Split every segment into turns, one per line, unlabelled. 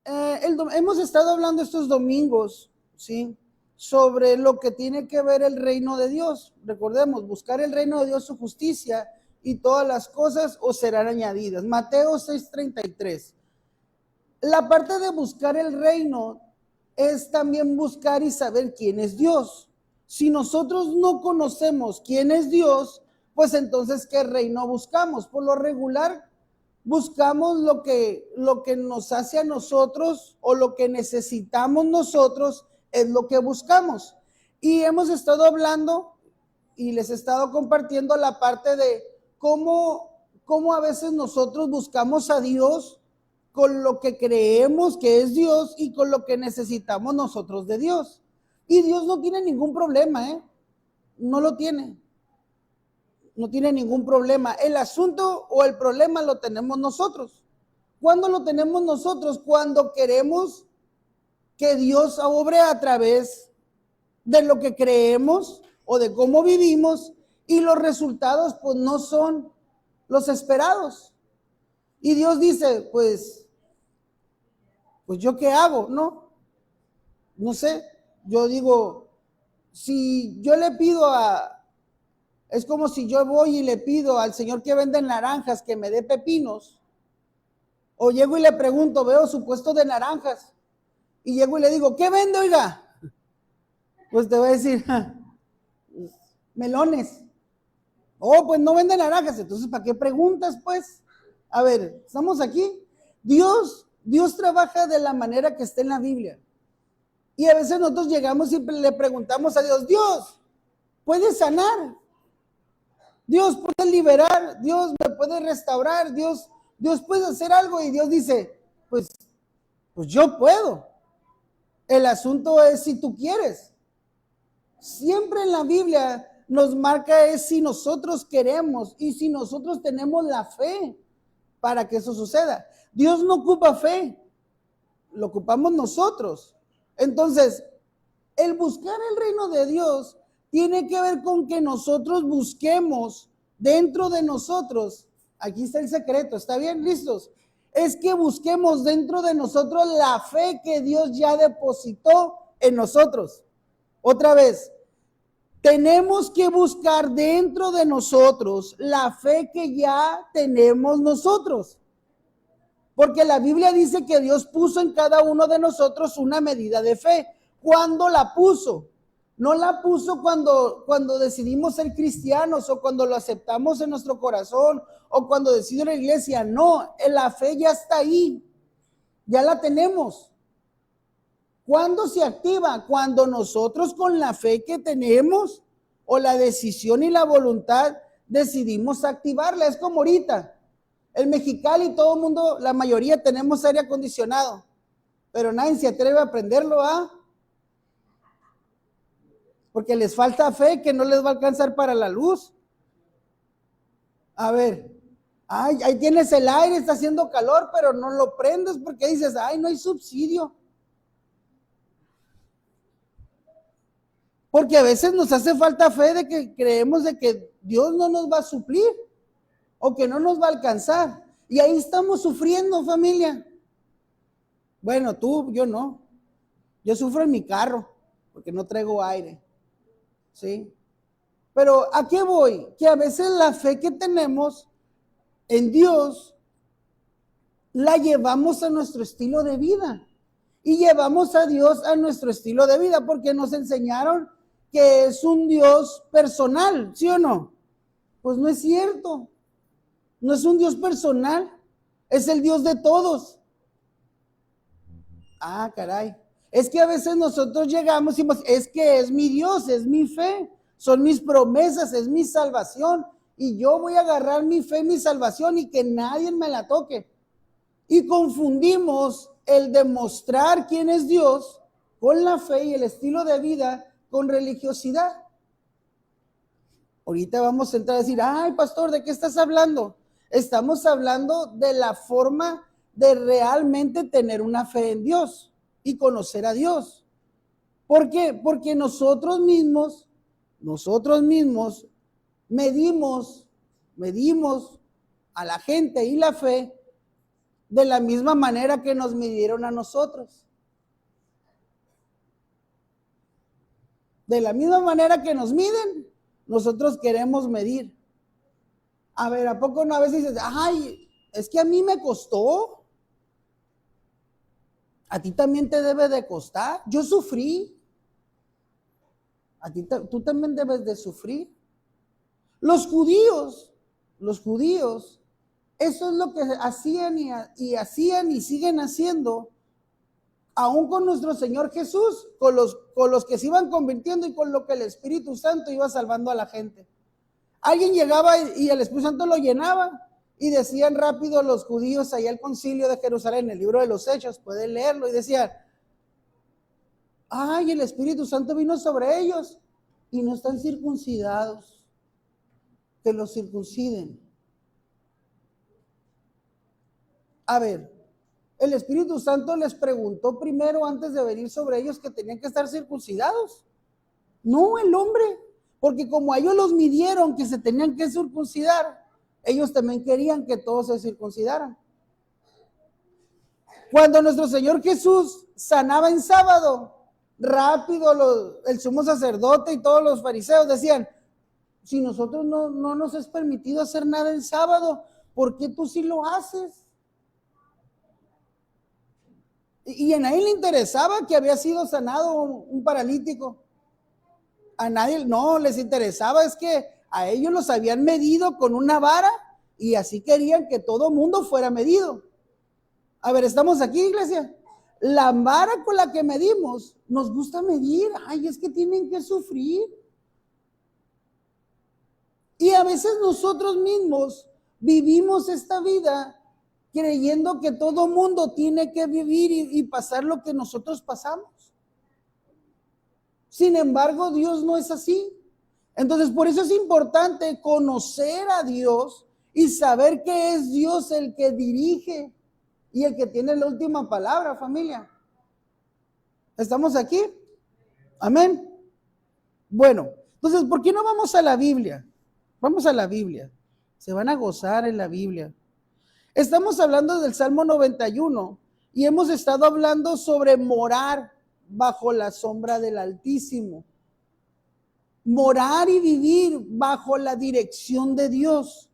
Hemos estado hablando estos domingos, ¿sí? Sobre lo que tiene que ver el reino de Dios. Recordemos, buscar el reino de Dios, su justicia, y todas las cosas os serán añadidas. Mateo 6:33. La parte de buscar el reino es también buscar y saber quién es Dios. Si nosotros no conocemos quién es Dios, pues entonces ¿qué reino buscamos? Por lo regular, buscamos lo que nos hace a nosotros o lo que necesitamos nosotros es lo que buscamos. Y hemos estado hablando y les he estado compartiendo la parte de cómo a veces nosotros buscamos a Dios con lo que creemos que es Dios y con lo que necesitamos nosotros de Dios. Y Dios no tiene ningún problema, ¿eh? No lo tiene. No tiene ningún problema. El asunto o el problema lo tenemos nosotros. ¿Cuándo lo tenemos nosotros? Cuando queremos que Dios obre a través de lo que creemos o de cómo vivimos y los resultados pues no son los esperados. Y Dios dice, pues yo qué hago, ¿no? No sé, yo digo, si yo le pido es como si yo voy y le pido al señor que vende naranjas que me dé pepinos, o llego y le pregunto, veo su puesto de naranjas, y llego y le digo, ¿qué vende, oiga? Pues te voy a decir, melones. Oh, pues no vende naranjas, entonces ¿para qué preguntas, pues? A ver, ¿estamos aquí? Dios trabaja de la manera que está en la Biblia. Y a veces nosotros llegamos y le preguntamos a Dios, Dios, ¿puedes sanar? Dios puede liberar, Dios me puede restaurar, Dios puede hacer algo, y Dios dice, pues yo puedo. El asunto es si tú quieres. Siempre en la Biblia nos marca es si nosotros queremos y si nosotros tenemos la fe para que eso suceda. Dios no ocupa fe, lo ocupamos nosotros. Entonces, el buscar el reino de Dios tiene que ver con que nosotros busquemos dentro de nosotros. Aquí está el secreto, ¿está bien? ¿Listos? Es que busquemos dentro de nosotros la fe que Dios ya depositó en nosotros. Otra vez, tenemos que buscar dentro de nosotros la fe que ya tenemos nosotros. Porque la Biblia dice que Dios puso en cada uno de nosotros una medida de fe. ¿Cuándo la puso? No la puso cuando decidimos ser cristianos o cuando lo aceptamos en nuestro corazón o cuando decido la iglesia. No, la fe ya está ahí. Ya la tenemos. ¿Cuándo se activa? Cuando nosotros con la fe que tenemos o la decisión y la voluntad decidimos activarla. Es como ahorita. El Mexicali, todo el mundo, la mayoría tenemos aire acondicionado, pero nadie se atreve a prenderlo, ¿ah? Porque les falta fe que no les va a alcanzar para la luz. A ver, ay, ahí tienes el aire, está haciendo calor, pero no lo prendes porque dices, ay, no hay subsidio. Porque a veces nos hace falta fe de que creemos de que Dios no nos va a suplir o que no nos va a alcanzar. Y ahí estamos sufriendo, familia. Bueno, tú, yo no. Yo sufro en mi carro porque no traigo aire. ¿Sí? Pero ¿a qué voy? Que a veces la fe que tenemos en Dios la llevamos a nuestro estilo de vida. Y llevamos a Dios a nuestro estilo de vida porque nos enseñaron que es un Dios personal, ¿sí o no? Pues no es cierto. No es un Dios personal, es el Dios de todos. Ah, caray. Es que a veces nosotros llegamos y decimos, es que es mi Dios, es mi fe, son mis promesas, es mi salvación. Y yo voy a agarrar mi fe, mi salvación y que nadie me la toque. Y confundimos el demostrar quién es Dios con la fe y el estilo de vida con religiosidad. Ahorita vamos a entrar a decir, ay, pastor, ¿de qué estás hablando? Estamos hablando de la forma de realmente tener una fe en Dios y conocer a Dios. ¿Por qué? Porque nosotros mismos medimos a la gente y la fe de la misma manera que nos midieron a nosotros. De la misma manera que nos miden, nosotros queremos medir. A ver, ¿a poco no a veces dices, ay, es que a mí me costó? A ti también te debe de costar. Yo sufrí. Tú también debes de sufrir. Los judíos, eso es lo que hacían y siguen haciendo, aún con nuestro Señor Jesús, con los que se iban convirtiendo y con lo que el Espíritu Santo iba salvando a la gente. Alguien llegaba y el Espíritu Santo lo llenaba y decían rápido los judíos allá al concilio de Jerusalén, en el libro de los Hechos, pueden leerlo, y decían, ay, el Espíritu Santo vino sobre ellos y no están circuncidados, que los circunciden. A ver, el Espíritu Santo les preguntó primero antes de venir sobre ellos que tenían que estar circuncidados. No, el hombre, porque como a ellos los midieron que se tenían que circuncidar, ellos también querían que todos se circuncidaran. Cuando nuestro Señor Jesús sanaba en sábado, rápido el sumo sacerdote y todos los fariseos decían, si nosotros no nos es permitido hacer nada en sábado, ¿por qué tú sí lo haces? Y a nadie le interesaba que había sido sanado un paralítico. A nadie, no, les interesaba, es que a ellos los habían medido con una vara y así querían que todo mundo fuera medido. A ver, ¿estamos aquí, iglesia? La vara con la que medimos, nos gusta medir, ay, es que tienen que sufrir. Y a veces nosotros mismos vivimos esta vida creyendo que todo mundo tiene que vivir y pasar lo que nosotros pasamos. Sin embargo, Dios no es así. Entonces, por eso es importante conocer a Dios y saber que es Dios el que dirige y el que tiene la última palabra, familia. ¿Estamos aquí? Amén. Bueno, entonces, ¿por qué no vamos a la Biblia? Vamos a la Biblia. Se van a gozar en la Biblia. Estamos hablando del Salmo 91 y hemos estado hablando sobre morar bajo la sombra del Altísimo. Morar y vivir bajo la dirección de Dios.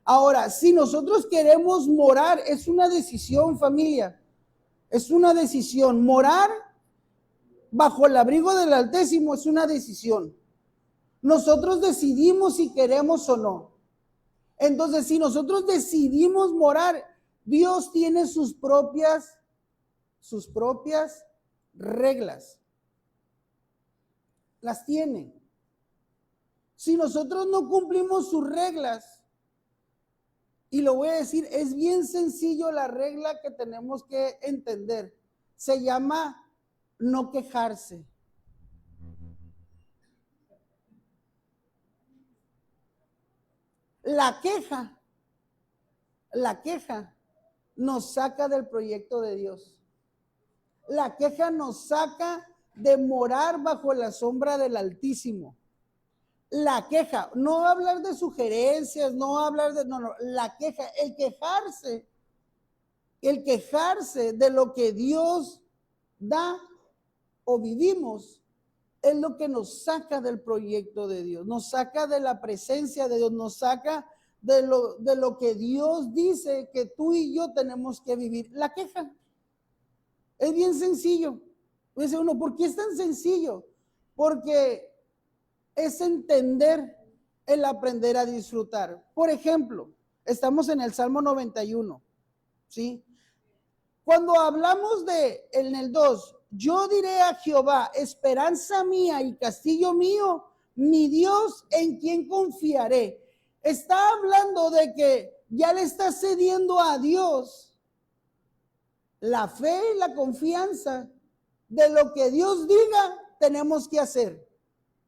Ahora, si nosotros queremos morar, es una decisión, familia. Es una decisión. Morar bajo el abrigo del Altísimo es una decisión. Nosotros decidimos si queremos o no. Entonces, si nosotros decidimos morar, Dios tiene sus propias reglas. Las tiene. Si nosotros no cumplimos sus reglas, y lo voy a decir, es bien sencillo la regla que tenemos que entender. Se llama no quejarse. La queja nos saca del proyecto de Dios. La queja nos saca de morar bajo la sombra del Altísimo. La queja, no hablar de sugerencias, no, la queja, el quejarse de lo que Dios da o vivimos, es lo que nos saca del proyecto de Dios, nos saca de la presencia de Dios, nos saca de lo que Dios dice que tú y yo tenemos que vivir. La queja es bien sencillo. Dice uno, ¿por qué es tan sencillo? Porque es entender el aprender a disfrutar. Por ejemplo, estamos en el Salmo 91, ¿sí? Cuando hablamos en el 2, yo diré a Jehová, esperanza mía y castillo mío, mi Dios en quien confiaré. Está hablando de que ya le está cediendo a Dios la fe y la confianza de lo que Dios diga tenemos que hacer.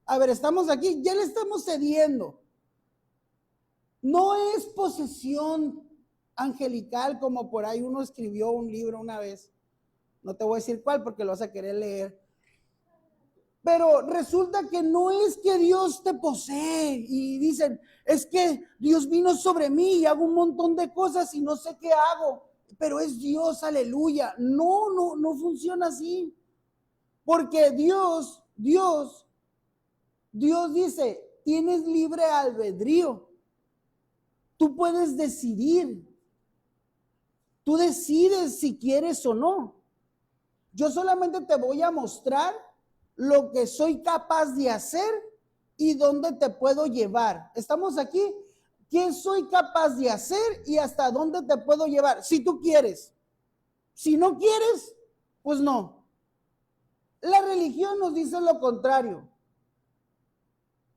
A ver, estamos aquí, ya le estamos cediendo. No es posesión angelical como por ahí uno escribió un libro una vez. No te voy a decir cuál porque lo vas a querer leer. Pero resulta que no es que Dios te posee y dicen, es que Dios vino sobre mí y hago un montón de cosas y no sé qué hago. pero es Dios, aleluya. No funciona así. Porque Dios dice, tienes libre albedrío. Tú puedes decidir. Tú decides si quieres o no. Yo solamente te voy a mostrar lo que soy capaz de hacer y dónde te puedo llevar. ¿Estamos aquí? ¿Qué soy capaz de hacer y hasta dónde te puedo llevar? Si tú quieres. Si no quieres, pues no. La religión nos dice lo contrario.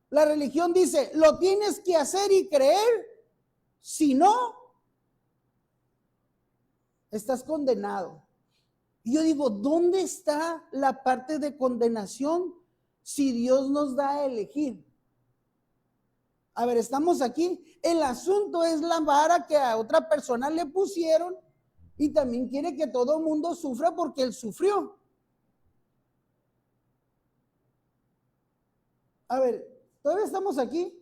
La religión dice, lo tienes que hacer y creer. Si no, estás condenado. Y yo digo, ¿dónde está la parte de condenación si Dios nos da a elegir? A ver, estamos aquí. El asunto es la vara que a otra persona le pusieron y también quiere que todo el mundo sufra porque él sufrió. A ver, todavía estamos aquí.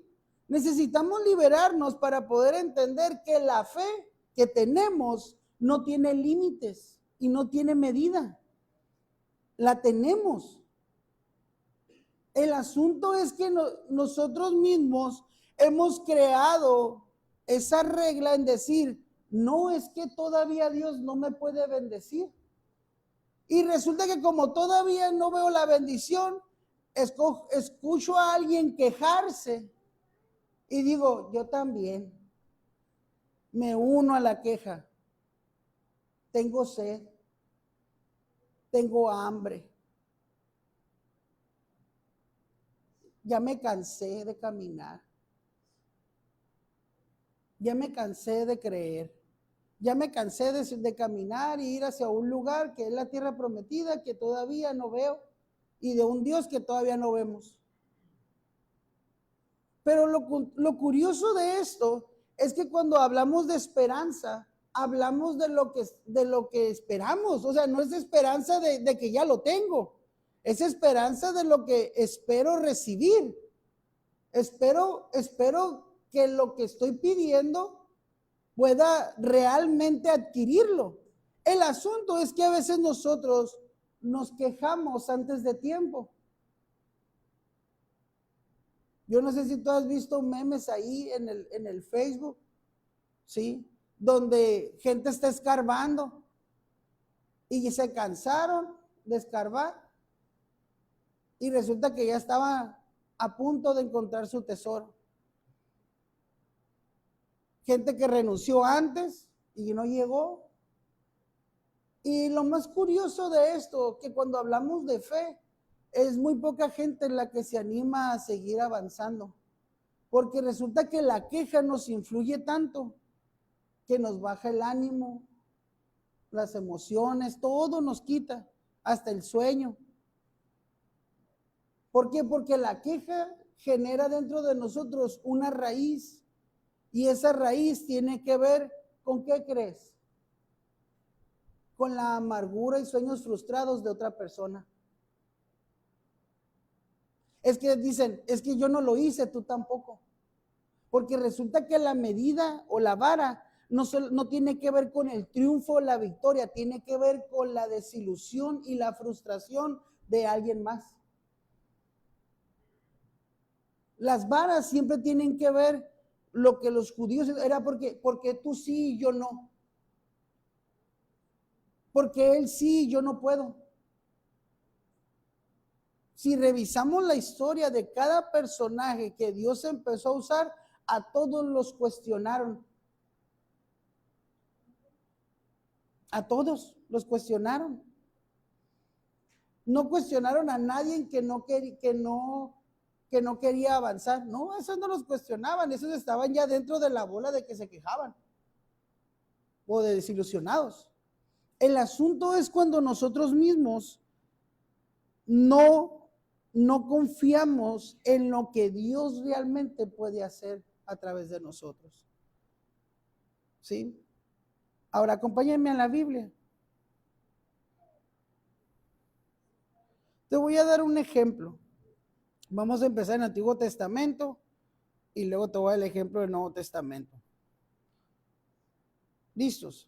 Necesitamos liberarnos para poder entender que la fe que tenemos no tiene límites y no tiene medida. La tenemos. El asunto es que nosotros mismos hemos creado esa regla en decir, no es que todavía Dios no me puede bendecir. Y resulta que como todavía no veo la bendición, escucho a alguien quejarse y digo, yo también me uno a la queja. Tengo sed, tengo hambre. Ya me cansé de caminar. Ya me cansé de creer. Ya me cansé de caminar y ir hacia un lugar que es la tierra prometida que todavía no veo y de un Dios que todavía no vemos. Pero lo curioso de esto es que cuando hablamos de esperanza, hablamos de lo que esperamos. O sea, no es esperanza de que ya lo tengo. Es esperanza de lo que espero recibir. Espero que lo que estoy pidiendo pueda realmente adquirirlo. El asunto es que a veces nosotros nos quejamos antes de tiempo. Yo no sé si tú has visto memes ahí en el Facebook, ¿sí? Donde gente está escarbando y se cansaron de escarbar y resulta que ya estaba a punto de encontrar su tesoro. Gente que renunció antes y no llegó. Y lo más curioso de esto, que cuando hablamos de fe, es muy poca gente la que se anima a seguir avanzando. Porque resulta que la queja nos influye tanto que nos baja el ánimo, las emociones, todo nos quita, hasta el sueño. ¿Por qué? Porque la queja genera dentro de nosotros una raíz y esa raíz tiene que ver con ¿qué crees? Con la amargura y sueños frustrados de otra persona. Es que dicen, es que yo no lo hice, tú tampoco. Porque resulta que la medida o la vara no tiene que ver con el triunfo o la victoria, tiene que ver con la desilusión y la frustración de alguien más. Las varas siempre tienen que ver lo que los judíos era porque tú sí y yo no. Porque él sí y yo no puedo. Si revisamos la historia de cada personaje que Dios empezó a usar, a todos los cuestionaron. A todos los cuestionaron. No cuestionaron a nadie que no quería avanzar. No, esos no los cuestionaban, esos estaban ya dentro de la bola de que se quejaban o de desilusionados. El asunto es cuando nosotros mismos no confiamos en lo que Dios realmente puede hacer a través de nosotros. ¿Sí? Ahora acompáñenme a la Biblia. Te voy a dar un ejemplo. Vamos a empezar en el Antiguo Testamento y luego te voy a dar el ejemplo del Nuevo Testamento. ¿Listos?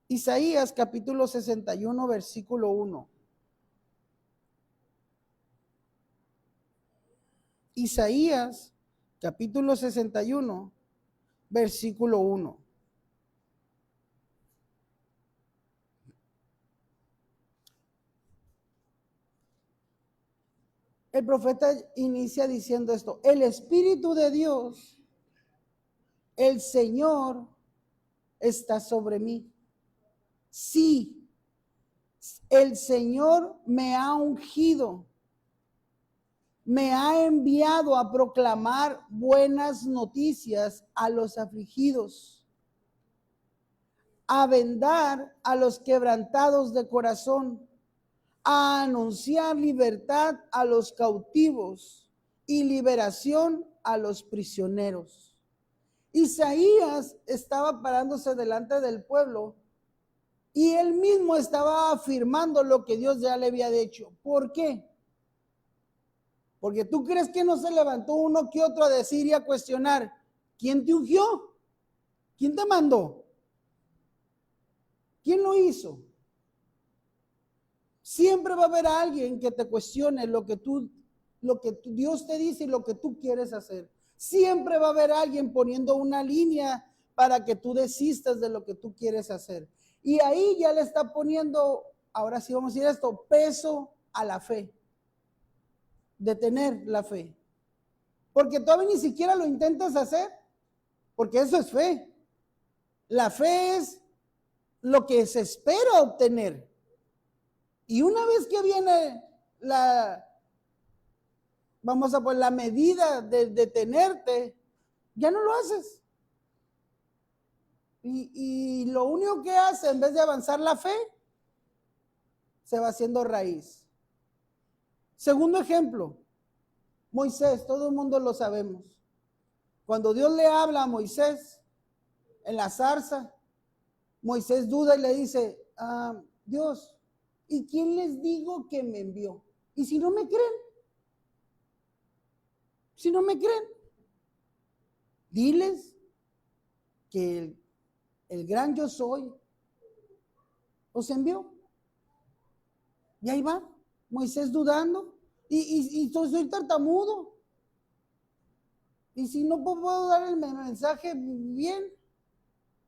Isaías capítulo 61, versículo 1. Isaías capítulo 61, versículo 1. El profeta inicia diciendo esto: el Espíritu de Dios, el Señor, está sobre mí. Sí, el Señor me ha ungido, me ha enviado a proclamar buenas noticias a los afligidos, a vendar a los quebrantados de corazón, a anunciar libertad a los cautivos y liberación a los prisioneros. Isaías estaba parándose delante del pueblo y él mismo estaba afirmando lo que Dios ya le había dicho. ¿Por qué? Porque tú crees que no se levantó uno que otro a decir y a cuestionar: ¿quién te ungió? ¿Quién te mandó? ¿Quién lo hizo? Siempre va a haber alguien que te cuestione lo que Dios te dice y lo que tú quieres hacer. Siempre va a haber alguien poniendo una línea para que tú desistas de lo que tú quieres hacer. Y ahí ya le está poniendo, ahora sí vamos a decir esto, peso a la fe, de tener la fe. Porque todavía ni siquiera lo intentas hacer, porque eso es fe. La fe es lo que se espera obtener. Y una vez que viene vamos a poner la medida de detenerte, ya no lo haces. Y lo único que hace, en vez de avanzar la fe, se va haciendo raíz. Segundo ejemplo, Moisés, todo el mundo lo sabemos. Cuando Dios le habla a Moisés en la zarza, Moisés duda y le dice: Dios, ¿y quién les digo que me envió? ¿Y si no me creen? Si no me creen, diles que el gran yo soy os envió. Y ahí va Moisés dudando. Y soy tartamudo. Y si no puedo dar el mensaje bien,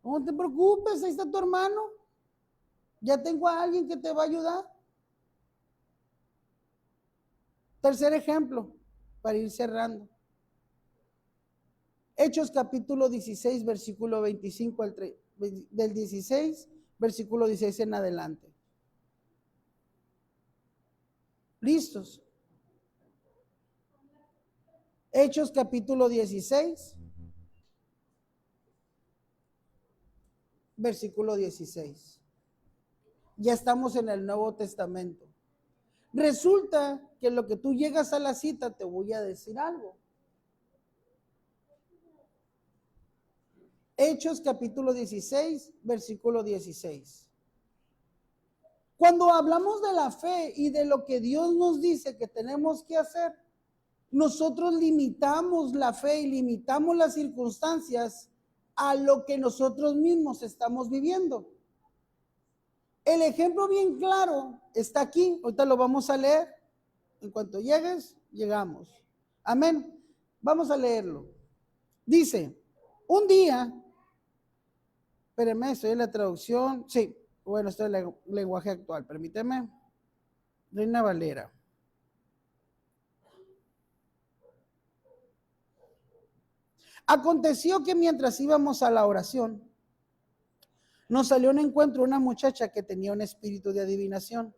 no te preocupes, ahí está tu hermano. Ya tengo a alguien que te va a ayudar. Tercer ejemplo, para ir cerrando. Hechos capítulo 16, versículo 25 del 16, versículo 16 en adelante. ¿Listos? Hechos capítulo 16, versículo 16. Ya estamos en el Nuevo Testamento. Resulta que lo que tú llegas a la cita, te voy a decir algo. Hechos capítulo 16, versículo 16. Cuando hablamos de la fe y de lo que Dios nos dice que tenemos que hacer, nosotros limitamos la fe y limitamos las circunstancias a lo que nosotros mismos estamos viviendo. El ejemplo bien claro está aquí. Ahorita lo vamos a leer. En cuanto llegues, llegamos. Amén. Vamos a leerlo. Dice: un día, espérenme, estoy en la traducción. Sí, bueno, estoy en el lenguaje actual. Permíteme. Reina Valera. Aconteció que mientras íbamos a la oración, nos salió un encuentro una muchacha que tenía un espíritu de adivinación,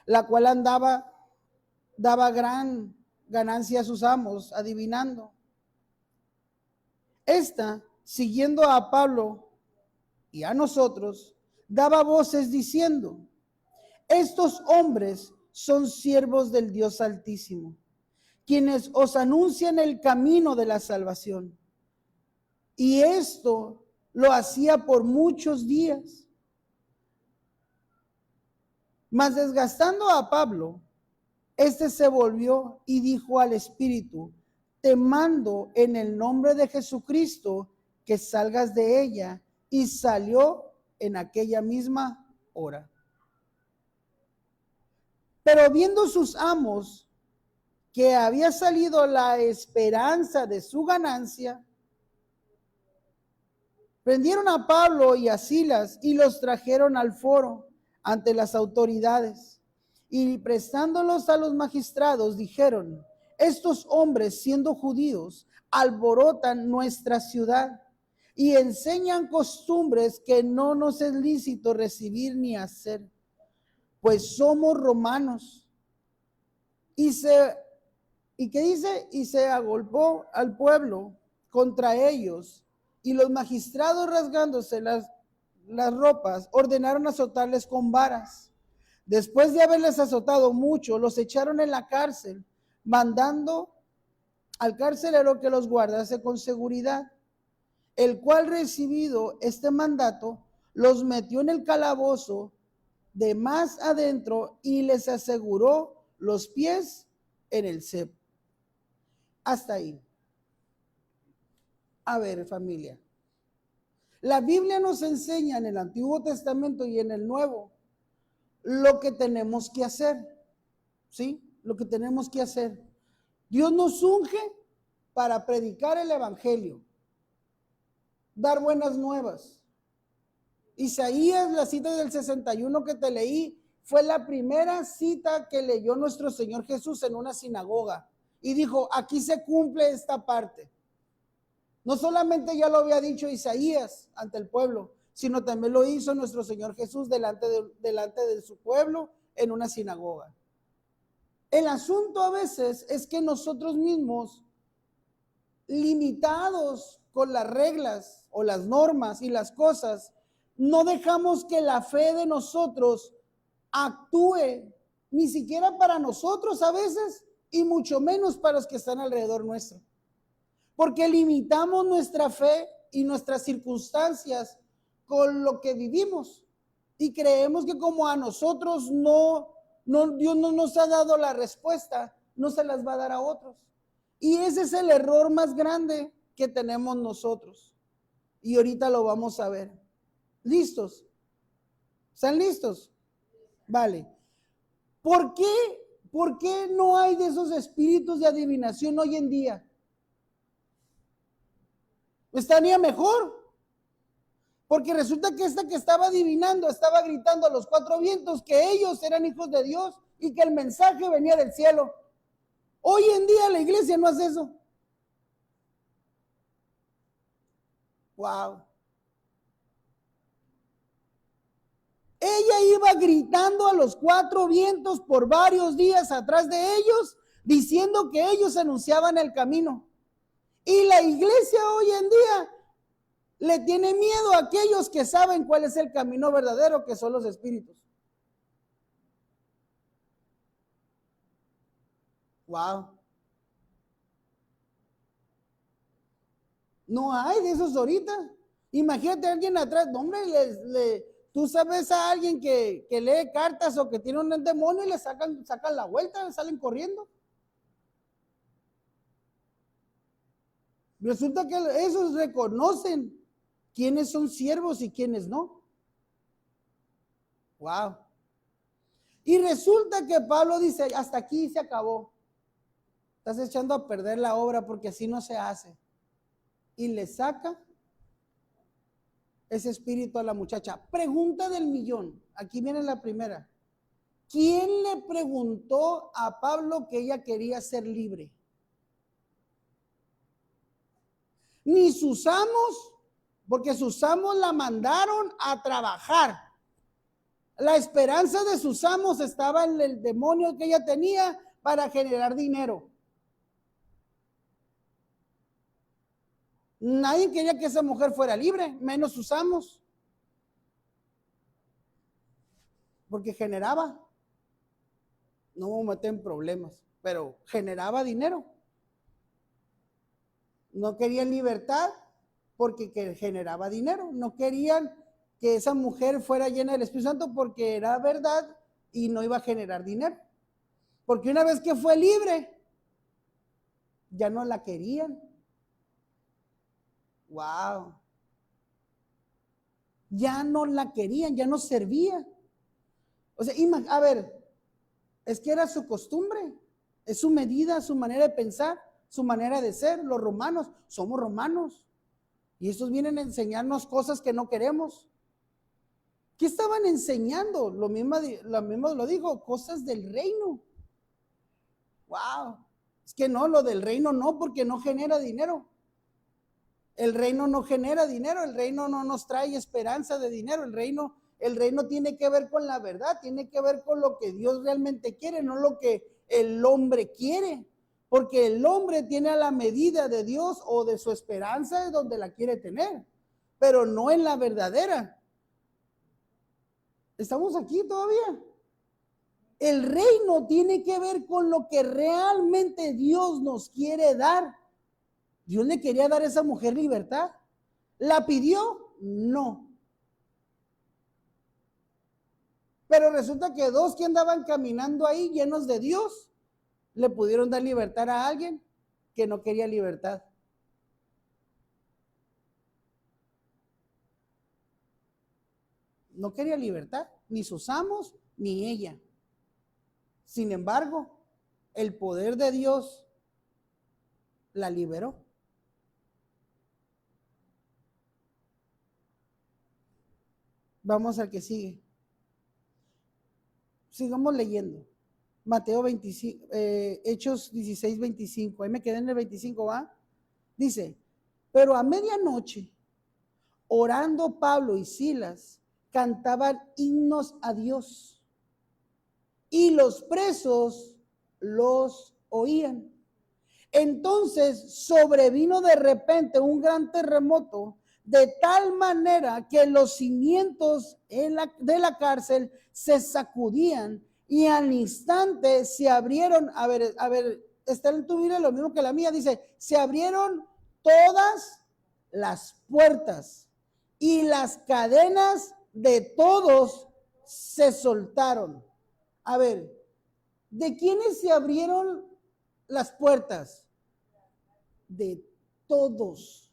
la cual daba gran ganancia a sus amos adivinando. Esta, siguiendo a Pablo y a nosotros, daba voces diciendo: estos hombres son siervos del Dios Altísimo, quienes os anuncian el camino de la salvación. Y esto lo hacía por muchos días. Mas desgastando a Pablo, este se volvió y dijo al espíritu: te mando en el nombre de Jesucristo que salgas de ella. Y salió en aquella misma hora. Pero viendo sus amos que había salido la esperanza de su ganancia, prendieron a Pablo y a Silas y los trajeron al foro ante las autoridades. Y prestándolos a los magistrados, dijeron: estos hombres, siendo judíos, alborotan nuestra ciudad y enseñan costumbres que no nos es lícito recibir ni hacer, pues somos romanos. ¿Y qué dice? Y se agolpó al pueblo contra ellos, y los magistrados, rasgándose las ropas, ordenaron azotarles con varas. Después de haberles azotado mucho, los echaron en la cárcel, mandando al carcelero que los guardase con seguridad, el cual, recibido este mandato, los metió en el calabozo de más adentro y les aseguró los pies en el cepo. Hasta ahí. A ver, familia, la Biblia nos enseña en el Antiguo Testamento y en el Nuevo lo que tenemos que hacer, ¿sí? Lo que tenemos que hacer. Dios nos unge para predicar el Evangelio, dar buenas nuevas. Isaías, la cita del 61 que te leí, fue la primera cita que leyó nuestro Señor Jesús en una sinagoga. Y dijo: aquí se cumple esta parte. No solamente ya lo había dicho Isaías ante el pueblo, sino también lo hizo nuestro Señor Jesús delante de su pueblo en una sinagoga. El asunto a veces es que nosotros mismos, limitados con las reglas o las normas y las cosas, no dejamos que la fe de nosotros actúe, ni siquiera para nosotros a veces, y mucho menos para los que están alrededor nuestro. Porque limitamos nuestra fe y nuestras circunstancias con lo que vivimos. Y creemos que como a nosotros Dios no nos ha dado la respuesta, no se las va a dar a otros. Y ese es el error más grande que tenemos nosotros. Y ahorita lo vamos a ver. ¿Listos? ¿Están listos? Vale. ¿Por qué no hay de esos espíritus de adivinación hoy en día? Estaría mejor. Porque resulta que esta que estaba adivinando estaba gritando a los cuatro vientos que ellos eran hijos de Dios y que el mensaje venía del cielo. Hoy en día la iglesia no hace eso. Wow. Ella iba gritando a los cuatro vientos por varios días atrás de ellos, diciendo que ellos anunciaban el camino. Y la iglesia hoy en día le tiene miedo a aquellos que saben cuál es el camino verdadero, que son los espíritus. Wow. No hay de esos ahorita. Imagínate a alguien atrás. No, hombre, tú sabes a alguien que lee cartas o que tiene un demonio y le sacan la vuelta, salen corriendo. Resulta que esos reconocen quiénes son siervos y quiénes no. Wow. Y resulta que Pablo dice: hasta aquí se acabó. Estás echando a perder la obra porque así no se hace. Y le saca ese espíritu a la muchacha. Pregunta del millón. Aquí viene la primera. ¿Quién le preguntó a Pablo que ella quería ser libre? Ni sus amos, porque sus amos la mandaron a trabajar. La esperanza de sus amos estaba en el demonio que ella tenía para generar dinero. Nadie quería que esa mujer fuera libre, menos sus amos, porque generaba. No me metí en problemas, pero generaba dinero. No querían libertad porque generaba dinero. No querían que esa mujer fuera llena del Espíritu Santo porque era verdad y no iba a generar dinero. Porque una vez que fue libre, ya no la querían. Wow. ya no la querían, ya no servía. O sea, a ver, es que era su costumbre, es su medida, su manera de pensar, su manera de ser. Los romanos, somos romanos. Y estos vienen a enseñarnos cosas que no queremos. ¿Qué estaban enseñando? Lo mismo lo dijo, cosas del reino. Wow. Es que no, lo del reino no, porque no genera dinero. El reino no genera dinero, el reino no nos trae esperanza de dinero, el reino tiene que ver con la verdad, tiene que ver con lo que Dios realmente quiere, no lo que el hombre quiere, porque el hombre tiene a la medida de Dios o de su esperanza de donde la quiere tener, pero no en la verdadera. ¿Estamos aquí todavía? El reino tiene que ver con lo que realmente Dios nos quiere dar. Dios le quería dar a esa mujer libertad. ¿La pidió? No. Pero resulta que dos que andaban caminando ahí llenos de Dios, le pudieron dar libertad a alguien que no quería libertad. No quería libertad, ni sus amos, ni ella. Sin embargo, el poder de Dios la liberó. Vamos al que sigue. Sigamos leyendo. Mateo 25, Hechos 16, 25. Ahí me quedé en el 25, ¿va? Dice, pero a medianoche, orando Pablo y Silas, cantaban himnos a Dios y los presos los oían. Entonces sobrevino de repente un gran terremoto, de tal manera que los cimientos de la cárcel se sacudían y al instante se abrieron. A ver, está en tu Biblia lo mismo que la mía, dice, se abrieron todas las puertas y las cadenas de todos se soltaron. A ver, ¿de quiénes se abrieron las puertas? De todos.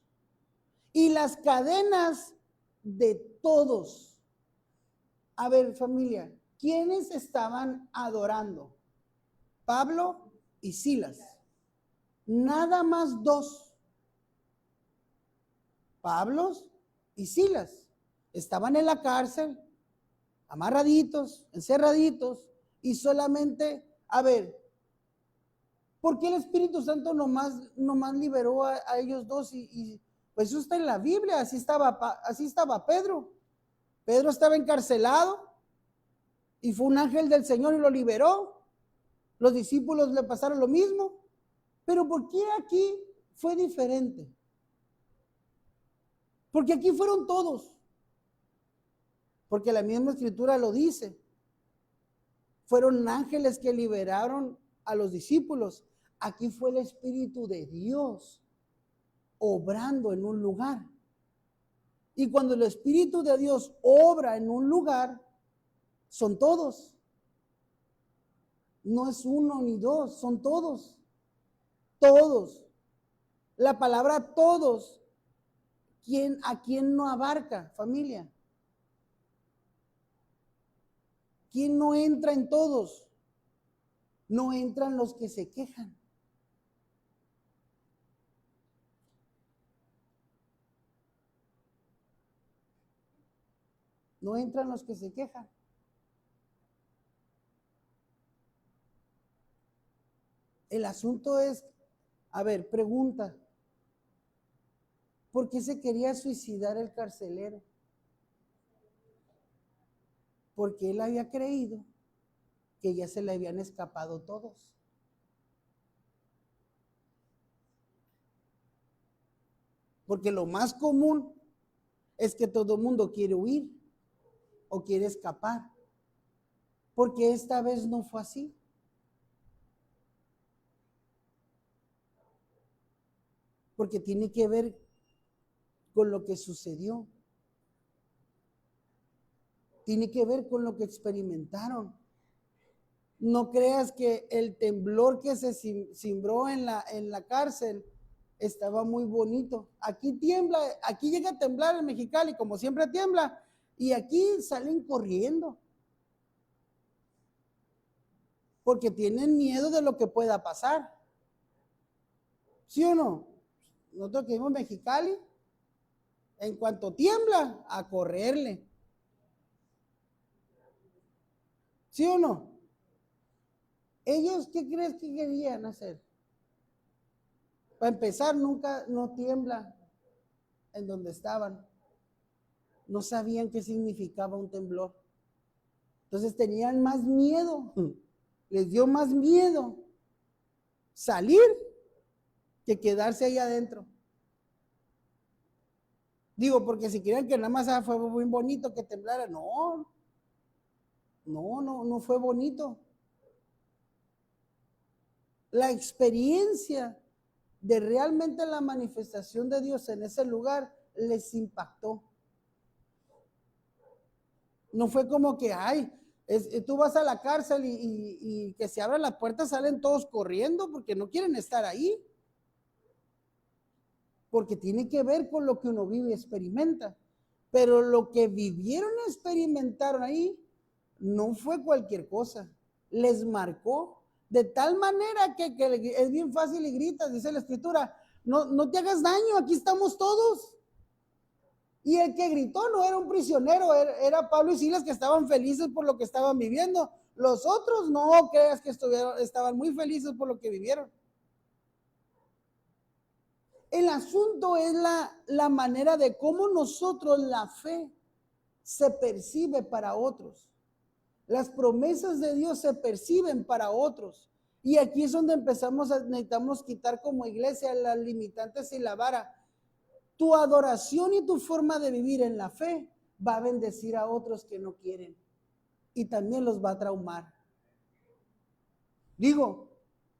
Y las cadenas de todos. A ver, familia, ¿quiénes estaban adorando? Pablo y Silas. Nada más dos. Pablo y Silas. Estaban en la cárcel, amarraditos, encerraditos, y solamente, a ver, ¿por qué el Espíritu Santo nomás liberó a ellos dos? Pues eso está en la Biblia, así estaba Pedro. Pedro estaba encarcelado y fue un ángel del Señor y lo liberó. Los discípulos le pasaron lo mismo. Pero ¿por qué aquí fue diferente? Porque aquí fueron todos. Porque la misma escritura lo dice. Fueron ángeles que liberaron a los discípulos. Aquí fue el Espíritu de Dios obrando en un lugar. Y cuando el Espíritu de Dios obra en un lugar, son todos. No es uno ni dos, son todos. Todos. La palabra todos, ¿a quién no abarca, familia? ¿Quién no entra en todos? No entran los que se quejan. No entran los que se quejan. El asunto es, a ver, pregunta, ¿por qué se quería suicidar el carcelero? Porque él había creído que ya se le habían escapado todos. Porque lo más común es que todo el mundo quiere huir o quiere escapar. Porque esta vez no fue así. Porque tiene que ver con lo que sucedió. Tiene que ver con lo que experimentaron. No creas que el temblor que se cimbró en la cárcel estaba muy bonito. Aquí tiembla, aquí llega a temblar en Mexicali, como siempre tiembla, y aquí salen corriendo. Porque tienen miedo de lo que pueda pasar. ¿Sí o no? Nosotros que vivimos en Mexicali, en cuanto tiembla, a correrle. ¿Sí o no? ¿Ellos qué crees que querían hacer? Para empezar, nunca no tiembla en donde estaban. No sabían qué significaba un temblor. Entonces tenían más miedo. Les dio más miedo salir que quedarse ahí adentro. Digo, porque si quieren que nada más fue muy bonito que temblara, no fue bonito. La experiencia de realmente la manifestación de Dios en ese lugar les impactó. No fue como que, ay, tú vas a la cárcel y que se abran las puertas, salen todos corriendo porque no quieren estar ahí. Porque tiene que ver con lo que uno vive y experimenta. Pero lo que vivieron y experimentaron ahí no fue cualquier cosa. Les marcó de tal manera que es bien fácil y gritas, dice la escritura, no te hagas daño, aquí estamos todos. Y el que gritó no era un prisionero, era Pablo y Silas, que estaban felices por lo que estaban viviendo. Los otros no creas que estaban muy felices por lo que vivieron. El asunto es la manera de cómo nosotros la fe se percibe para otros. Las promesas de Dios se perciben para otros. Y aquí es donde necesitamos quitar como iglesia las limitantes y la vara. Tu adoración y tu forma de vivir en la fe va a bendecir a otros que no quieren. Y también los va a traumar. Digo,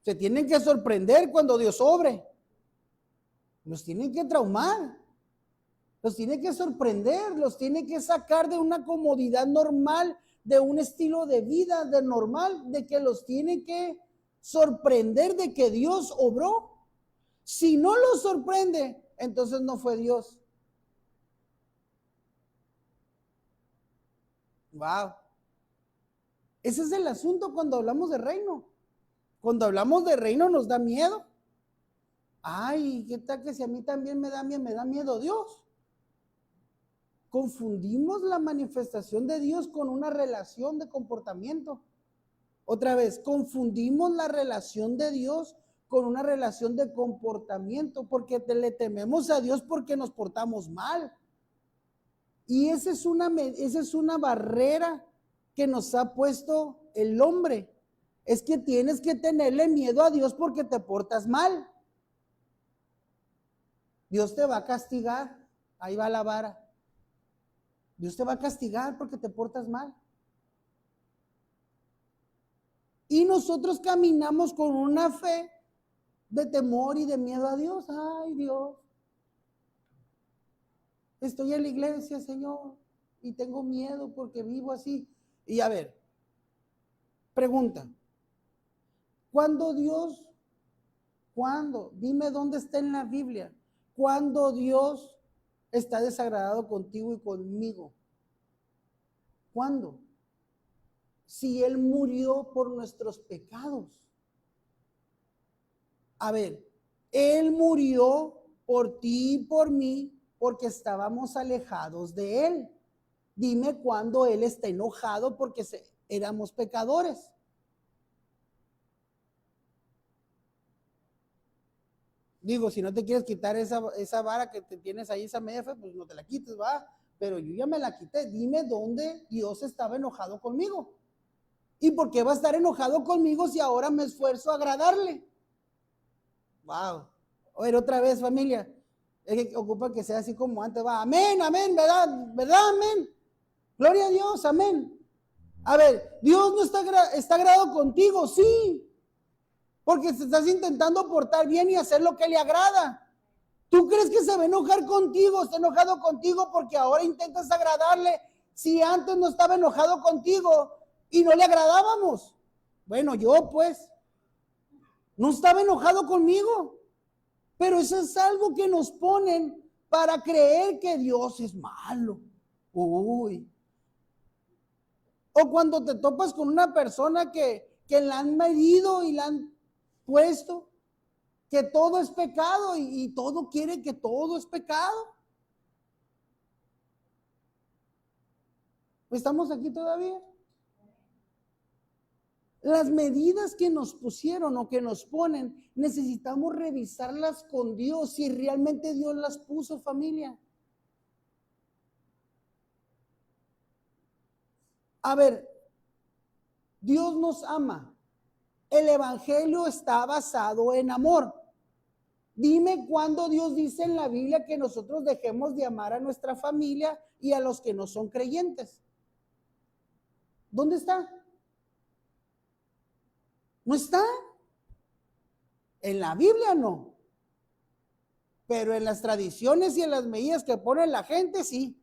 se tienen que sorprender cuando Dios obre. Los tienen que traumar. Los tiene que sorprender, los tiene que sacar de una comodidad normal, de un estilo de vida de normal, de que los tiene que sorprender de que Dios obró. Si no los sorprende, entonces no fue Dios. Wow. Ese es el asunto cuando hablamos de reino. Cuando hablamos de reino nos da miedo. Ay, ¿qué tal que si a mí también me da miedo Dios? Confundimos la manifestación de Dios con una relación de comportamiento. Otra vez, confundimos la relación de Dios con una relación de comportamiento, porque le tememos a Dios porque nos portamos mal. Y esa es una barrera que nos ha puesto el hombre. Es que tienes que tenerle miedo a Dios porque te portas mal. Dios te va a castigar. Ahí va la vara. Dios te va a castigar porque te portas mal. Y nosotros caminamos con una fe de temor y de miedo a Dios. Ay, Dios, estoy en la iglesia, Señor, y tengo miedo porque vivo así. Y a ver, pregunta, ¿cuándo? Dime dónde está en la Biblia, ¿cuándo Dios está desagradado contigo y conmigo? ¿Cuándo? Si Él murió por nuestros pecados. A ver, Él murió por ti y por mí porque estábamos alejados de Él. Dime cuándo Él está enojado porque éramos pecadores. Digo, si no te quieres quitar esa vara que te tienes ahí, esa media fe, pues no te la quites, va. Pero yo ya me la quité. Dime dónde Dios estaba enojado conmigo. ¿Y por qué va a estar enojado conmigo si ahora me esfuerzo a agradarle? Wow. A ver, otra vez, familia. Es que ocupa que sea así como antes. Va, amén, amén, ¿verdad? ¿Verdad? Amén. Gloria a Dios, amén. A ver, Dios no está agrado contigo, sí. Porque te estás intentando portar bien y hacer lo que le agrada. ¿Tú crees que se va a enojar contigo? Está enojado contigo porque ahora intentas agradarle. Si antes no estaba enojado contigo y no le agradábamos. Bueno, yo pues no estaba enojado conmigo. Pero eso es algo que nos ponen para creer que Dios es malo. Uy. O cuando te topas con una persona que la han medido y la han puesto, que todo es pecado y todo quiere que todo es pecado. ¿Estamos aquí todavía? Las medidas que nos pusieron o que nos ponen, necesitamos revisarlas con Dios, si realmente Dios las puso, familia. A ver, Dios nos ama. El evangelio está basado en amor. Dime cuándo Dios dice en la Biblia que nosotros dejemos de amar a nuestra familia y a los que no son creyentes. ¿Dónde está? ¿No está? En la Biblia no. Pero en las tradiciones y en las medidas que pone la gente, sí.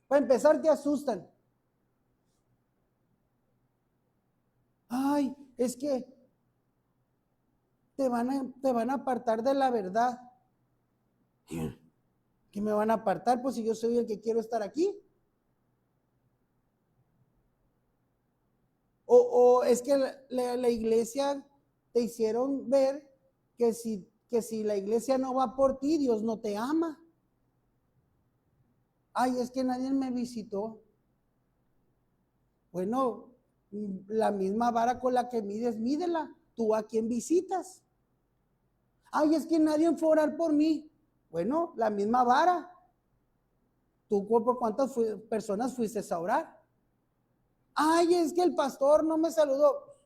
Para empezar, te asustan. Ay, es que te van a apartar de la verdad. ¿Qué me van a apartar? Pues si yo soy el que quiero estar aquí. O es que la iglesia te hicieron ver que si la iglesia no va por ti, Dios no te ama. Ay, es que nadie me visitó. Bueno, la misma vara con la que mides, mídela. ¿Tú a quién visitas? Ay, es que nadie fue a orar por mí. Bueno, la misma vara. ¿Tú por cuántas personas fuiste a orar? Ay, es que el pastor no me saludó.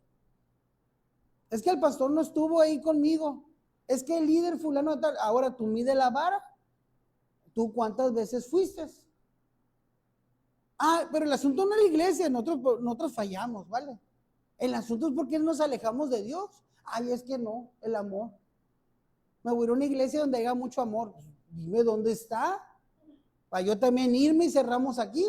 Es que el pastor no estuvo ahí conmigo. Es que el líder fulano tal. Ahora tú mide la vara. ¿Tú cuántas veces fuiste? Ah, pero el asunto no es la iglesia, nosotros fallamos, ¿vale? El asunto es porque nos alejamos de Dios. Ay, es que no, el amor. Me voy a ir a una iglesia donde haya mucho amor. Pues, dime dónde está, para yo también irme y cerramos aquí.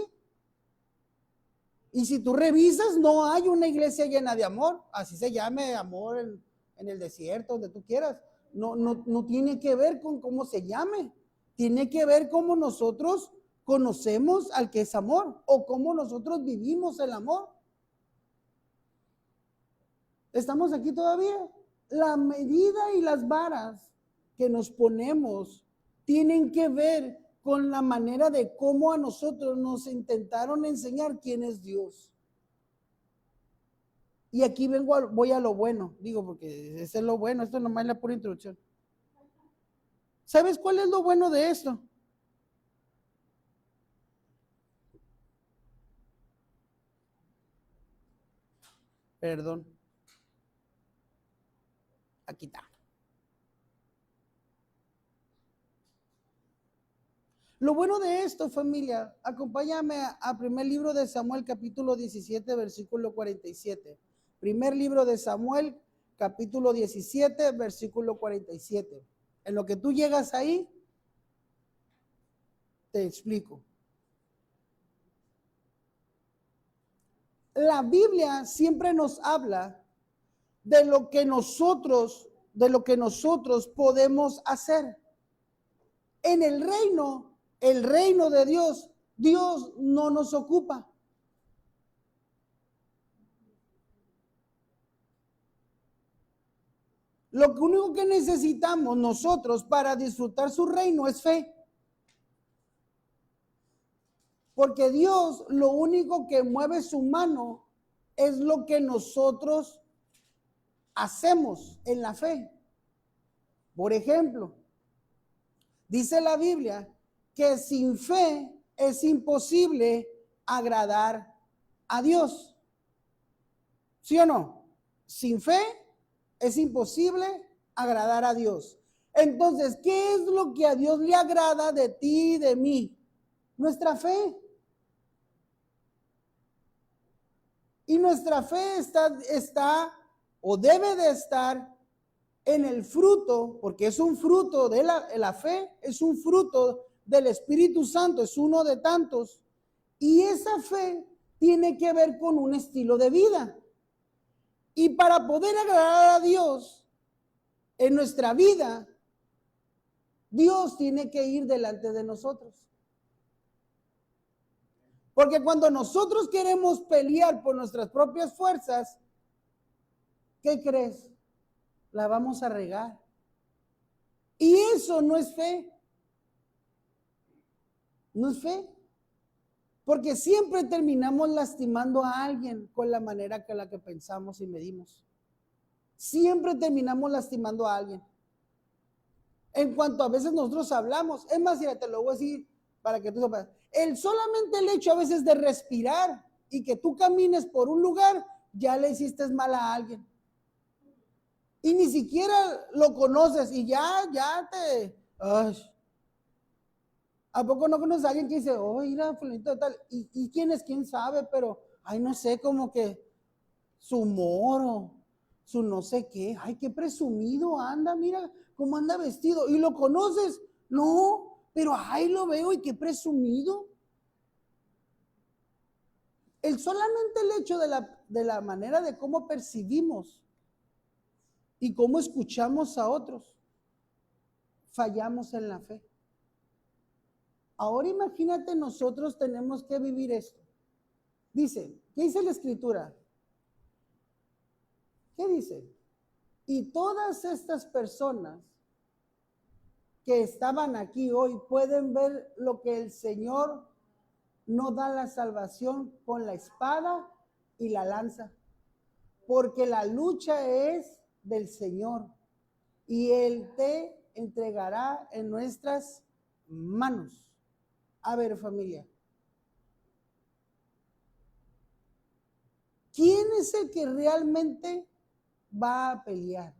Y si tú revisas, no hay una iglesia llena de amor. Así se llame amor en el desierto, donde tú quieras. No tiene que ver con cómo se llame. Tiene que ver cómo nosotros conocemos al que es amor o cómo nosotros vivimos el amor. ¿Estamos aquí todavía? La medida y las varas que nos ponemos tienen que ver con la manera de cómo a nosotros nos intentaron enseñar quién es Dios. Y aquí voy a lo bueno, digo, porque ese es lo bueno, esto nomás es la pura introducción. ¿Sabes cuál es lo bueno de esto? Perdón. Aquí está. Lo bueno de esto, familia, acompáñame a primer libro de Samuel, capítulo 17, versículo 47. Primer libro de Samuel, capítulo 17, versículo 47. En lo que tú llegas ahí, te explico. La Biblia siempre nos habla de lo que nosotros podemos hacer. En el reino de Dios, Dios no nos ocupa. Lo único que necesitamos nosotros para disfrutar su reino es fe. Porque Dios lo único que mueve su mano es lo que nosotros hacemos en la fe. Por ejemplo, dice la Biblia que sin fe es imposible agradar a Dios. ¿Sí o no? Sin fe es imposible agradar a Dios. Entonces, ¿qué es lo que a Dios le agrada de ti y de mí? Nuestra fe. Y nuestra fe está o debe de estar en el fruto, porque es un fruto de la fe, es un fruto del Espíritu Santo, es uno de tantos. Y esa fe tiene que ver con un estilo de vida. Y para poder agradar a Dios, En nuestra vida, Dios tiene que ir delante de nosotros. Porque cuando nosotros queremos pelear por nuestras propias fuerzas, ¿qué crees? La vamos a regar. Y eso no es fe. No es fe. Porque siempre terminamos lastimando a alguien con la manera que la que pensamos y medimos. Siempre terminamos lastimando a alguien. En cuanto a veces nosotros hablamos, es más, ya te lo voy a decir para que tú sepas, solamente el hecho a veces de respirar y que tú camines por un lugar, ya le hiciste mal a alguien. Y ni siquiera lo conoces y ya te... Ay. ¿A poco no conoces a alguien que dice, oh, mira, fulanito de tal? ¿Y quién es? ¿Quién sabe? Pero, ay, no sé, como que su moro, su no sé qué. Ay, qué presumido anda, mira cómo anda vestido. ¿Y lo conoces? No, pero ay, lo veo y qué presumido. Solamente el hecho de la manera de cómo percibimos y cómo escuchamos a otros, fallamos en la fe. Ahora imagínate, nosotros tenemos que vivir esto. Dice, ¿qué dice la escritura? ¿Qué dice? Y todas estas personas que estaban aquí hoy pueden ver lo que el Señor no da la salvación con la espada y la lanza, porque la lucha es del Señor y Él te entregará en nuestras manos. A ver, familia, ¿quién es el que realmente va a pelear?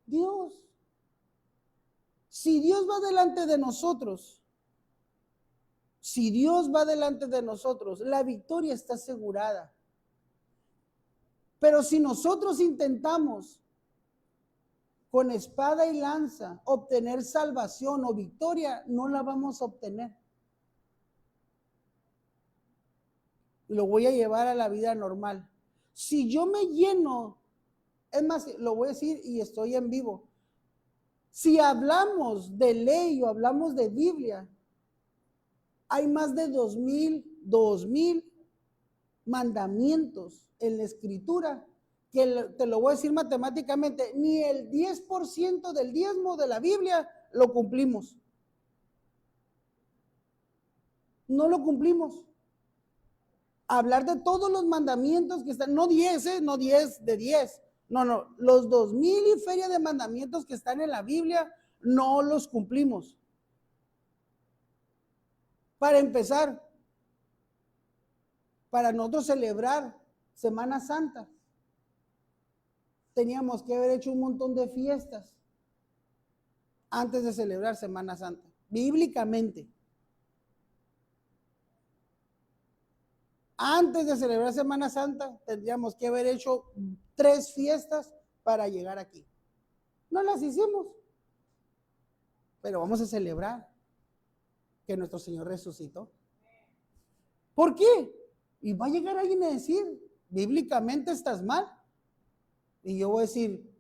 Dios. Si Dios va delante de nosotros, la victoria está asegurada. Pero si nosotros intentamos con espada y lanza obtener salvación o victoria, no la vamos a obtener. Lo voy a llevar a la vida normal. Si yo me lleno, es más, lo voy a decir y estoy en vivo. Si hablamos de ley o hablamos de Biblia, hay más de 2000 mandamientos en la escritura que te lo voy a decir matemáticamente, ni el 10% del diezmo de la Biblia lo cumplimos. No lo cumplimos. Hablar de todos los mandamientos que están, no 10, no 10 de 10, no, los 2000 y feria de mandamientos que están en la Biblia, no los cumplimos. Para empezar, para nosotros celebrar Semana Santa, teníamos que haber hecho un montón de fiestas antes de celebrar Semana Santa, bíblicamente. Antes de celebrar Semana Santa, tendríamos que haber hecho 3 fiestas para llegar aquí. No las hicimos, pero vamos a celebrar que nuestro Señor resucitó. ¿Por qué? Y va a llegar alguien a decir, bíblicamente estás mal. Y yo voy a decir,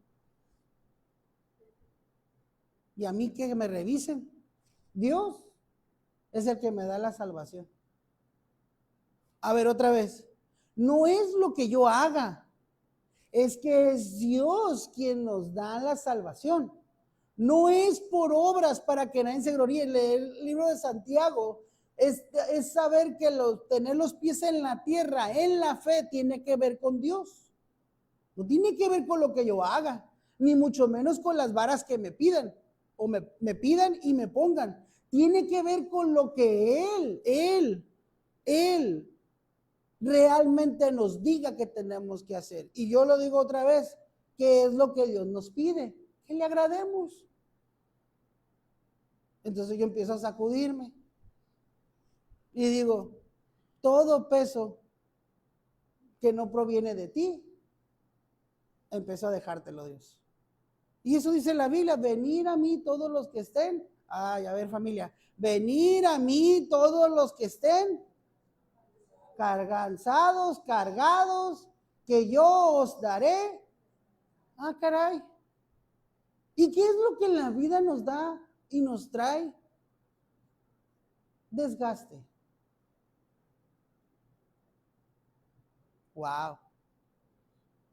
y a mí que me revisen. Dios es el que me da la salvación. A ver, otra vez. No es lo que yo haga, es que es Dios quien nos da la salvación. No es por obras para que nadie se gloríe. Leer el libro de Santiago es saber que tener los pies en la tierra, en la fe, tiene que ver con Dios. No tiene que ver con lo que yo haga, ni mucho menos con las varas que me pidan, o me pidan y me pongan. Tiene que ver con lo que Él realmente nos diga que tenemos que hacer. Y yo lo digo otra vez, ¿qué es lo que Dios nos pide? Que le agrademos. Entonces yo empiezo a sacudirme y digo, todo peso que no proviene de ti, empiezo a dejártelo, Dios. Y eso dice la Biblia, venir a mí todos los que estén, ay, a ver familia, venir a mí todos los que estén cansados, cargados, que yo os daré. Ah, caray. ¿Y qué es lo que en la vida nos da y nos trae? Desgaste. Wow.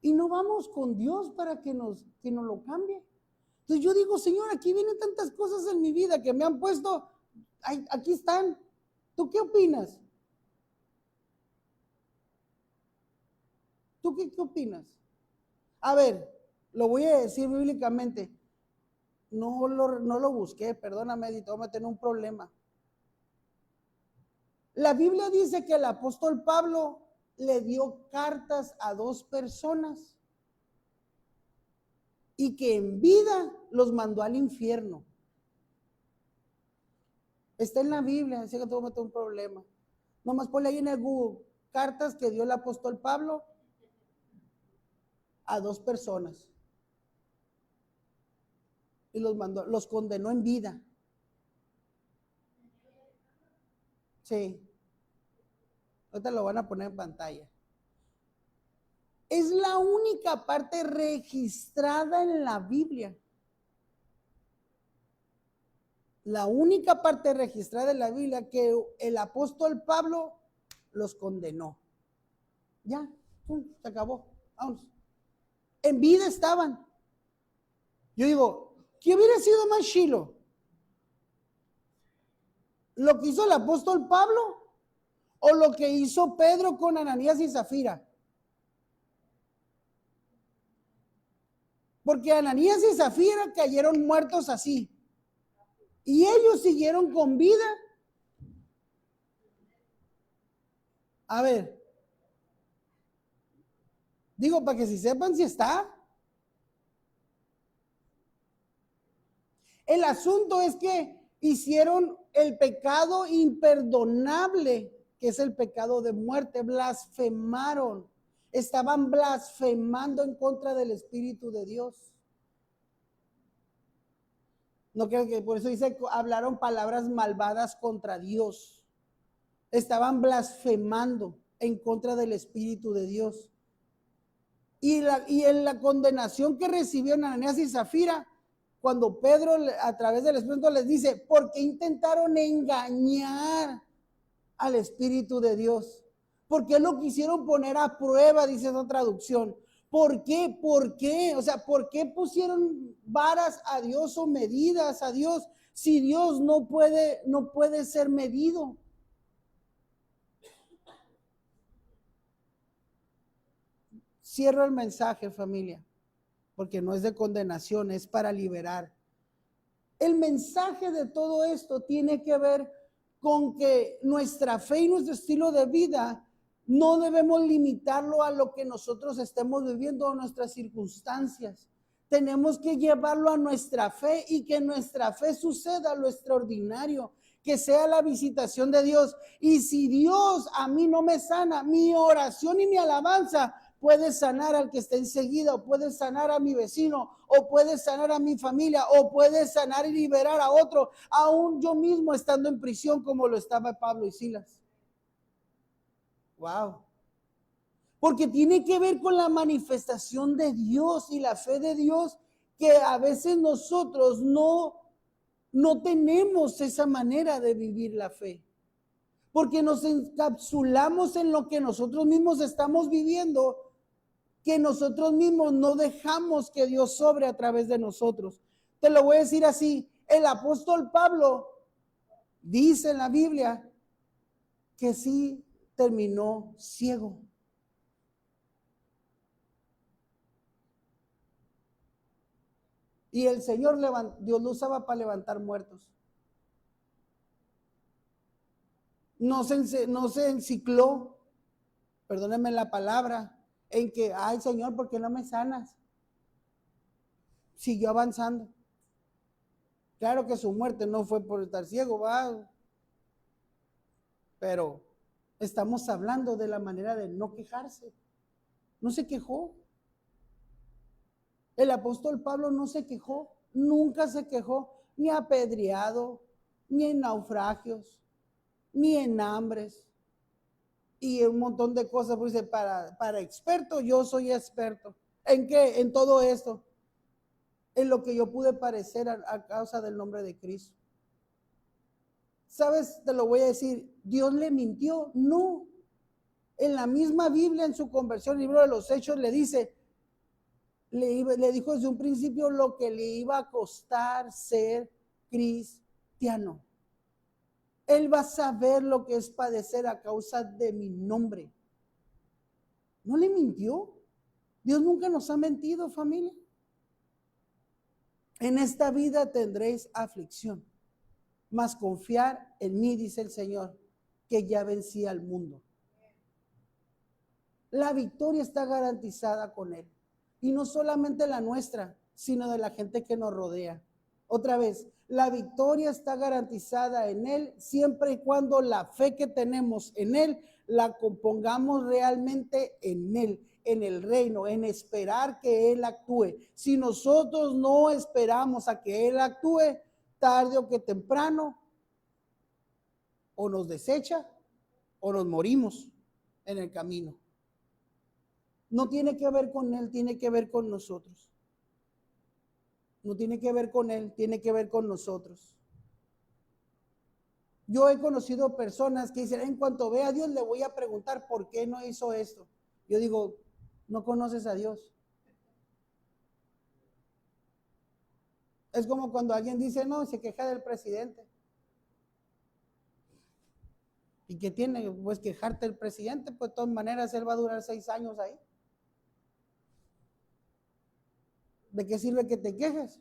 Y no vamos con Dios para que nos lo cambie. Entonces yo digo, Señor, aquí vienen tantas cosas en mi vida que me han puesto, aquí están. ¿Tú qué opinas? ¿Tú qué opinas? A ver, lo voy a decir bíblicamente. No lo busqué, perdóname, Edith, vamos a tener un problema. La Biblia dice que el apóstol Pablo le dio cartas a 2 personas y que en vida los mandó al infierno. Está en la Biblia, así que te voy a meter un problema. Nomás ponle ahí en el Google, cartas que dio el apóstol Pablo a 2 personas. Y los condenó en vida. Sí. Ahorita lo van a poner en pantalla. Es la única parte registrada en la Biblia. La única parte registrada en la Biblia que el apóstol Pablo los condenó. Ya, se acabó. Vamos. En vida estaban. Yo digo, ¿qué hubiera sido más chilo? ¿Lo que hizo el apóstol Pablo o lo que hizo Pedro con Ananías y Zafira? Porque Ananías y Zafira cayeron muertos así. Y ellos siguieron con vida. A ver, digo, para que si sepan si está. El asunto es que hicieron el pecado imperdonable, que es el pecado de muerte, blasfemaron, estaban blasfemando en contra del Espíritu de Dios. No creo que por eso dice, hablaron palabras malvadas contra Dios. Estaban blasfemando en contra del Espíritu de Dios. Y en la condenación que recibieron Ananías y Zafira, cuando Pedro a través del Espíritu les dice, ¿por qué intentaron engañar al Espíritu de Dios? ¿Por qué lo quisieron poner a prueba? Dice esa traducción. ¿Por qué? ¿Por qué? O sea, ¿por qué pusieron varas a Dios o medidas a Dios si Dios no puede ser medido? Cierro el mensaje, familia, porque no es de condenación, es para liberar. El mensaje de todo esto tiene que ver con que nuestra fe y nuestro estilo de vida no debemos limitarlo a lo que nosotros estemos viviendo o nuestras circunstancias. Tenemos que llevarlo a nuestra fe y que nuestra fe suceda lo extraordinario, que sea la visitación de Dios. Y si Dios a mí no me sana, mi oración y mi alabanza puede sanar al que está enseguida, o puede sanar a mi vecino, o puede sanar a mi familia, o puede sanar y liberar a otro, aún yo mismo estando en prisión como lo estaba Pablo y Silas. Wow. Porque tiene que ver con la manifestación de Dios y la fe de Dios, que a veces nosotros no tenemos esa manera de vivir la fe. Porque nos encapsulamos en lo que nosotros mismos estamos viviendo, que nosotros mismos no dejamos que Dios sobre a través de nosotros. Te lo voy a decir así, el apóstol Pablo dice en la Biblia que sí terminó ciego. Y el Señor, Dios lo usaba para levantar muertos. No se encicló, perdónenme la palabra, en que, ay Señor, ¿por qué no me sanas? Siguió avanzando. Claro que su muerte no fue por estar ciego, va. Pero estamos hablando de la manera de no quejarse. No se quejó. El apóstol Pablo no se quejó, nunca se quejó, ni apedreado, ni en naufragios, ni en hambres, y un montón de cosas. Pues dice, para experto, yo soy experto. ¿En qué? En todo esto. en lo que yo pude parecer a causa del nombre de Cristo. ¿Sabes? Te lo voy a decir, ¿Dios le mintió? No. En la misma Biblia, en su conversión, el libro de los Hechos, le dice, le dijo desde un principio lo que le iba a costar ser cristiano. Él va a saber lo que es padecer a causa de mi nombre. ¿No le mintió? Dios nunca nos ha mentido, familia. En esta vida tendréis aflicción, mas confiar en mí, dice el Señor, que ya vencí al mundo. La victoria está garantizada con Él. Y no solamente la nuestra, sino de la gente que nos rodea. Otra vez, la victoria está garantizada en Él siempre y cuando la fe que tenemos en Él la compongamos realmente en Él, en el reino, en esperar que Él actúe. Si nosotros no esperamos a que Él actúe, tarde o que temprano, o nos desecha o nos morimos en el camino. No tiene que ver con Él, tiene que ver con nosotros. No tiene que ver con Él, tiene que ver con nosotros. Yo he conocido personas que dicen, en cuanto vea a Dios le voy a preguntar por qué no hizo esto. Yo digo, no conoces a Dios. Es como cuando alguien dice, no, se queja del presidente. ¿Y qué tiene? Pues quejarte del presidente, pues de todas maneras él va a durar 6 años ahí. ¿De qué sirve que te quejes?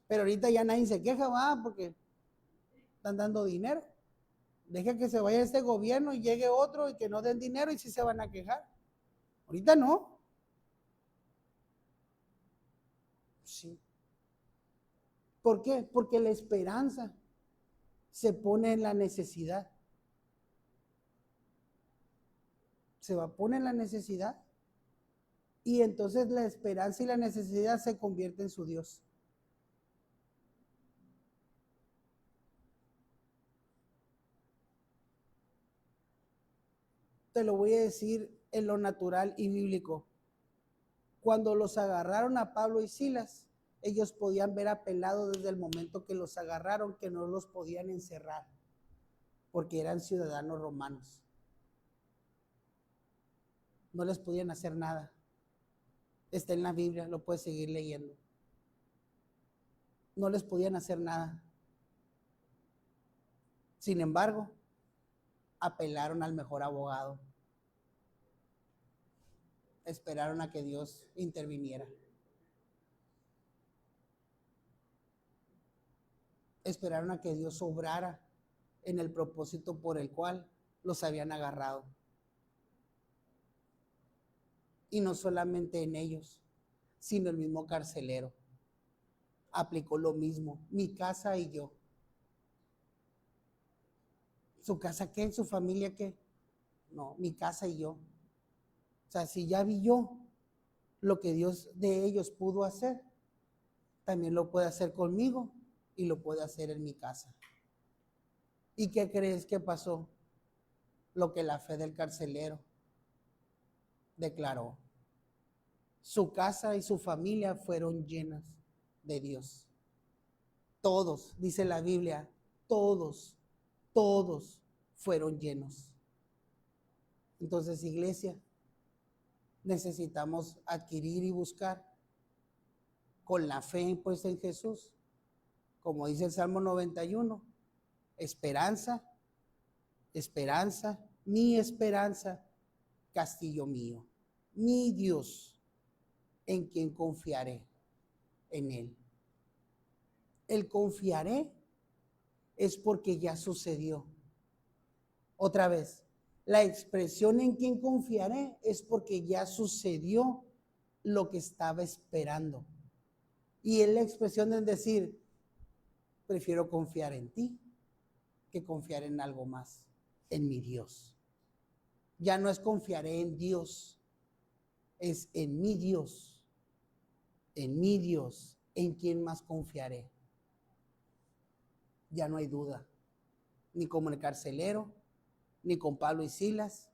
Pero ahorita ya nadie se queja, va, porque están dando dinero. Deja que se vaya este gobierno y llegue otro y que no den dinero y sí se van a quejar. Ahorita no. Sí. ¿Por qué? Porque la esperanza se pone en la necesidad. Se va a poner en la necesidad. Y entonces la esperanza y la necesidad se convierten en su Dios. Te lo voy a decir en lo natural y bíblico. Cuando los agarraron a Pablo y Silas, ellos podían ver apelado desde el momento que los agarraron que no los podían encerrar, porque eran ciudadanos romanos. No les podían hacer nada. Está en la Biblia, lo puedes seguir leyendo. No les podían hacer nada. Sin embargo, apelaron al mejor abogado. Esperaron a que Dios interviniera. Esperaron a que Dios obrara en el propósito por el cual los habían agarrado. Y no solamente en ellos, sino el mismo carcelero aplicó lo mismo. Mi casa y yo. ¿Su casa qué? ¿Su familia qué? No, mi casa y yo. O sea, si ya vi yo lo que Dios de ellos pudo hacer, también lo puede hacer conmigo y lo puede hacer en mi casa. ¿Y qué crees que pasó? Lo que la fe del carcelero declaró. Su casa y su familia fueron llenas de Dios. Todos, dice la Biblia, todos fueron llenos. Entonces, iglesia, necesitamos adquirir y buscar con la fe puesta en Jesús, como dice el Salmo 91, esperanza, esperanza, mi esperanza, castillo mío, mi Dios, en quien confiaré, en Él. El confiaré es porque ya sucedió. Otra vez, la expresión en quien confiaré es porque ya sucedió lo que estaba esperando. Y es la expresión de decir, prefiero confiar en ti que confiar en algo más, en mi Dios. Ya no es confiaré en Dios, es en mi Dios, en quien más confiaré. Ya no hay duda, ni como el carcelero, ni con Pablo y Silas,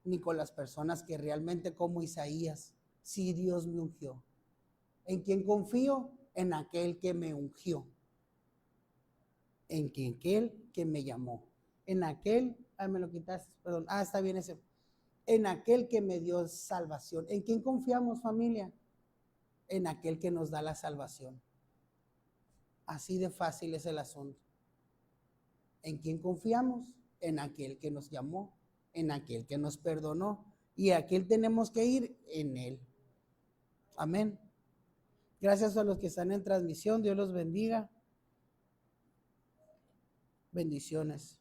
ni con las personas que realmente como Isaías, sí Dios me ungió, ¿En quién confío? En aquel que me ungió. En aquel que me llamó. En aquel, me lo quitaste, perdón, está bien ese. En aquel que me dio salvación. ¿En quién confiamos, familia? En aquel que nos da la salvación. Así de fácil es el asunto. ¿En quién confiamos? En aquel que nos llamó, en aquel que nos perdonó. Y a aquel tenemos que ir, en él. Amén. Gracias a los que están en transmisión. Dios los bendiga. Bendiciones.